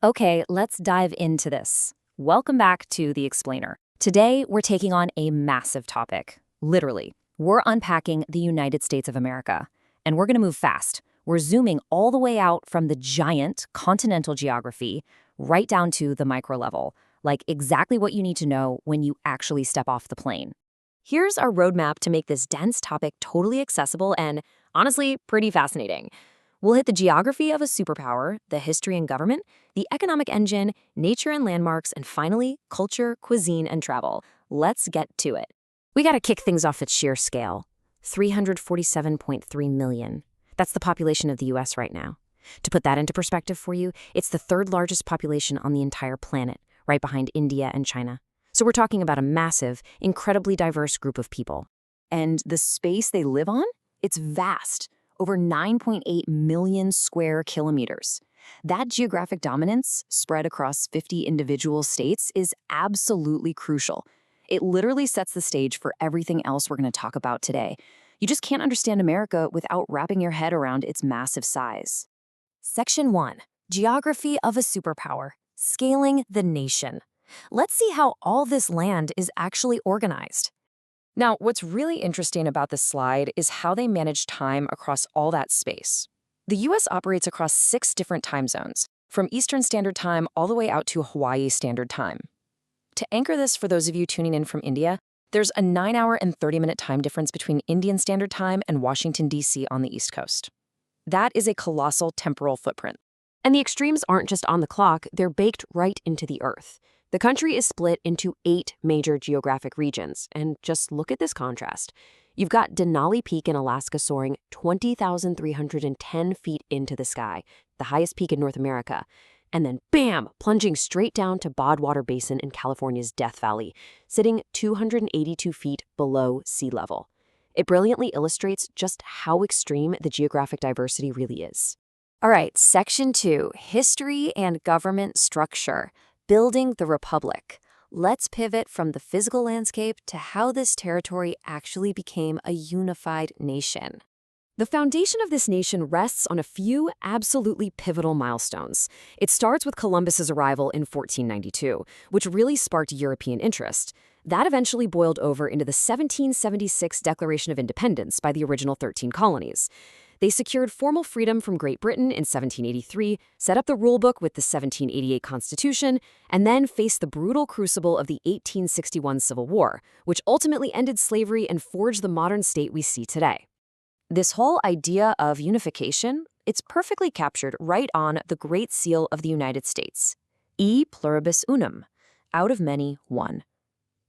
Okay, let's dive into this. Welcome back to The Explainer. Today, we're taking on a massive topic. Literally, we're unpacking the United States of America. And we're going to move fast. We're zooming all the way out from the giant continental geography right down to the micro level, like exactly what you need to know when you actually step off the plane. Here's our roadmap to make this dense topic totally accessible and, honestly, pretty fascinating. We'll hit the geography of a superpower, the history and government, the economic engine, nature and landmarks, and finally, culture, cuisine, and travel. Let's get to it. We gotta kick things off at sheer scale. 347.3 million. That's the population of the US right now. To put that into perspective for you, it's the third largest population on the entire planet, right behind India and China. So we're talking about a massive, incredibly diverse group of people. And the space they live on? It's vast. Over 9.8 million square kilometers. That geographic dominance, spread across 50 individual states, is absolutely crucial. It literally sets the stage for everything else we're going to talk about today. You just can't understand America without wrapping your head around its massive size. Section 1. Geography of a superpower. Scaling the nation. Let's see how all this land is actually organized. Now, what's really interesting about this slide is how they manage time across all that space. The US operates across 6 different time zones, from Eastern Standard Time all the way out to Hawaii Standard Time. To anchor this for those of you tuning in from India, there's a 9-hour and 30-minute time difference between Indian Standard Time and Washington, D.C. on the East Coast. That is a colossal temporal footprint. And the extremes aren't just on the clock, they're baked right into the Earth. The country is split into 8 major geographic regions, and just look at this contrast. You've got Denali Peak in Alaska soaring 20,310 feet into the sky, the highest peak in North America, and then bam, plunging straight down to Bodwater Basin in California's Death Valley, sitting 282 feet below sea level. It brilliantly illustrates just how extreme the geographic diversity really is. All right, Section 2, History and Government Structure. Building the Republic. Let's pivot from the physical landscape to how this territory actually became a unified nation. The foundation of this nation rests on a few absolutely pivotal milestones. It starts with Columbus's arrival in 1492, which really sparked European interest. That eventually boiled over into the 1776 Declaration of Independence by the original 13 colonies. They secured formal freedom from Great Britain in 1783, set up the rulebook with the 1788 Constitution, and then faced the brutal crucible of the 1861 Civil War, which ultimately ended slavery and forged the modern state we see today. This whole idea of unification, it's perfectly captured right on the Great Seal of the United States. E pluribus unum, out of many, one.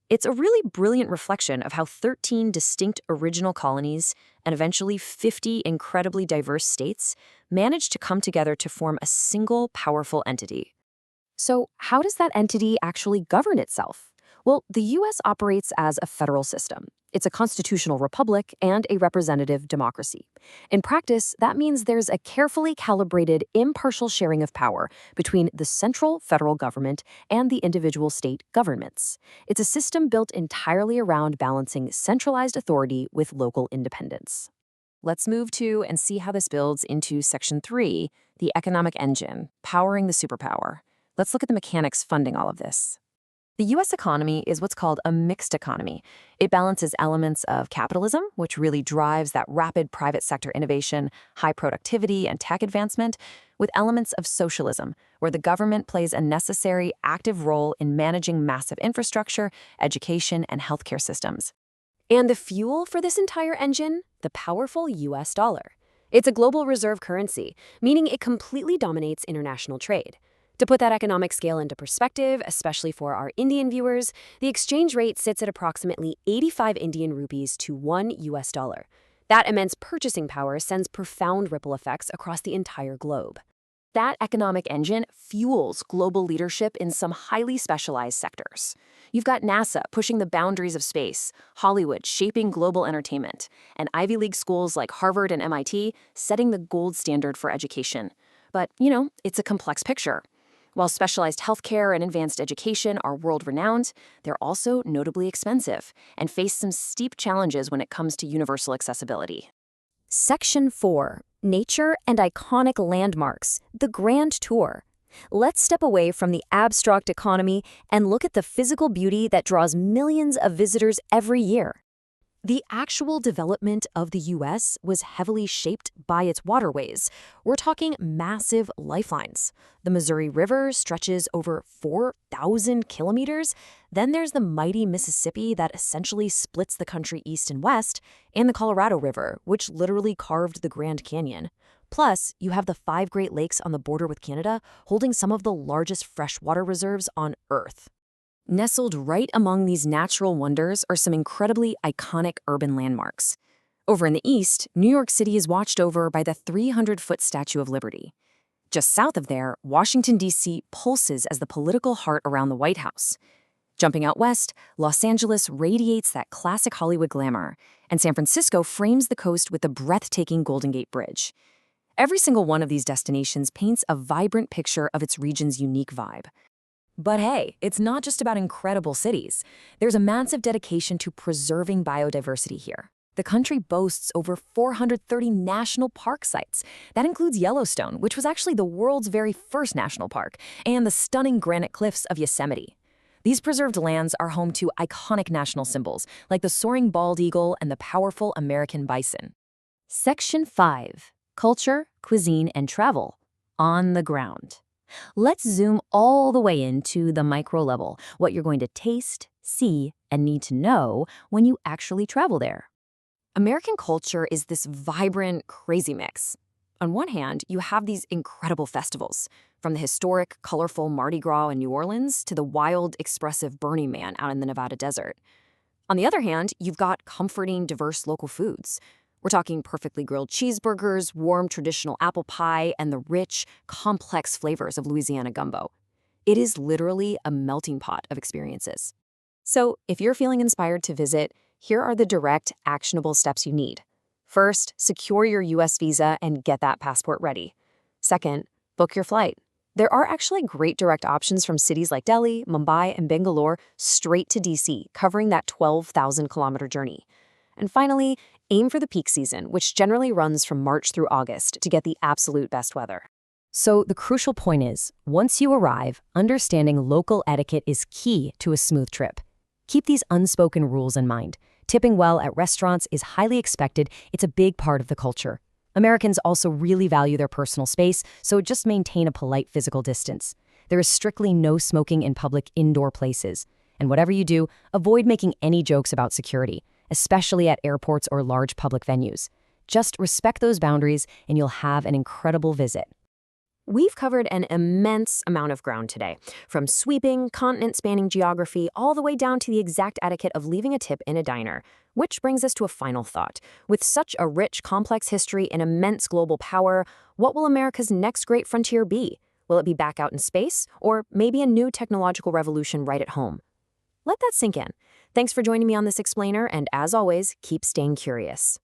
It's a really brilliant reflection of how 13 distinct original colonies and eventually 50 incredibly diverse states managed to come together to form a single powerful entity. So how does that entity actually govern itself? Well, the U.S. operates as a federal system. It's a constitutional republic and a representative democracy. In practice, that means there's a carefully calibrated, impartial sharing of power between the central federal government and the individual state governments. It's a system built entirely around balancing centralized authority with local independence. Let's move to and see how this builds into Section 3, the economic engine, powering the superpower. Let's look at the mechanics funding all of this. The U.S. economy is what's called a mixed economy. It balances elements of capitalism, which really drives that rapid private sector innovation, high productivity, and tech advancement, with elements of socialism, where the government plays a necessary, active role in managing massive infrastructure, education, and healthcare systems. And the fuel for this entire engine? The powerful U.S. dollar. It's a global reserve currency, meaning it completely dominates international trade. To put that economic scale into perspective, especially for our Indian viewers, the exchange rate sits at approximately 85 Indian rupees to $1 US. That immense purchasing power sends profound ripple effects across the entire globe. That economic engine fuels global leadership in some highly specialized sectors. You've got NASA pushing the boundaries of space, Hollywood shaping global entertainment, and Ivy League schools like Harvard and MIT setting the gold standard for education. But, it's a complex picture. While specialized healthcare and advanced education are world-renowned, they're also notably expensive and face some steep challenges when it comes to universal accessibility. Section 4. Nature and Iconic Landmarks, the Grand Tour. Let's step away from the abstract economy and look at the physical beauty that draws millions of visitors every year. The actual development of the U.S. was heavily shaped by its waterways. We're talking massive lifelines. The Missouri River stretches over 4,000 kilometers. Then there's the mighty Mississippi that essentially splits the country east and west, and the Colorado River, which literally carved the Grand Canyon. Plus, you have the 5 Great Lakes on the border with Canada, holding some of the largest freshwater reserves on Earth. Nestled right among these natural wonders are some incredibly iconic urban landmarks. Over in the east, New York City is watched over by the 300-foot Statue of Liberty. Just south of there, Washington, D.C. pulses as the political heart around the White House. Jumping out west, Los Angeles radiates that classic Hollywood glamour, and San Francisco frames the coast with the breathtaking Golden Gate Bridge. Every single one of these destinations paints a vibrant picture of its region's unique vibe. But hey, it's not just about incredible cities. There's a massive dedication to preserving biodiversity here. The country boasts over 430 national park sites. That includes Yellowstone, which was actually the world's very first national park, and the stunning granite cliffs of Yosemite. These preserved lands are home to iconic national symbols, like the soaring bald eagle and the powerful American bison. Section 5. Culture, Cuisine, and Travel. On the ground. Let's zoom all the way into the micro level, what you're going to taste, see, and need to know when you actually travel there. American culture is this vibrant, crazy mix. On one hand, you have these incredible festivals, from the historic, colorful Mardi Gras in New Orleans to the wild, expressive Burning Man out in the Nevada desert. On the other hand, you've got comforting, diverse local foods. We're talking perfectly grilled cheeseburgers, warm traditional apple pie, and the rich, complex flavors of Louisiana gumbo. It is literally a melting pot of experiences. So, if you're feeling inspired to visit, here are the direct, actionable steps you need. First, secure your U.S. visa and get that passport ready. Second, book your flight. There are actually great direct options from cities like Delhi, Mumbai, and Bangalore straight to D.C., covering that 12,000-kilometer journey. And finally, aim for the peak season, which generally runs from March through August to get the absolute best weather. So the crucial point is, once you arrive, understanding local etiquette is key to a smooth trip. Keep these unspoken rules in mind. Tipping well at restaurants is highly expected. It's a big part of the culture. Americans also really value their personal space, so just maintain a polite physical distance. There is strictly no smoking in public indoor places. And whatever you do, avoid making any jokes about security, especially at airports or large public venues. Just respect those boundaries and you'll have an incredible visit. We've covered an immense amount of ground today, from sweeping, continent-spanning geography all the way down to the exact etiquette of leaving a tip in a diner. Which brings us to a final thought. With such a rich, complex history and immense global power, what will America's next great frontier be? Will it be back out in space, or maybe a new technological revolution right at home? Let that sink in. Thanks for joining me on this explainer, and as always, keep staying curious.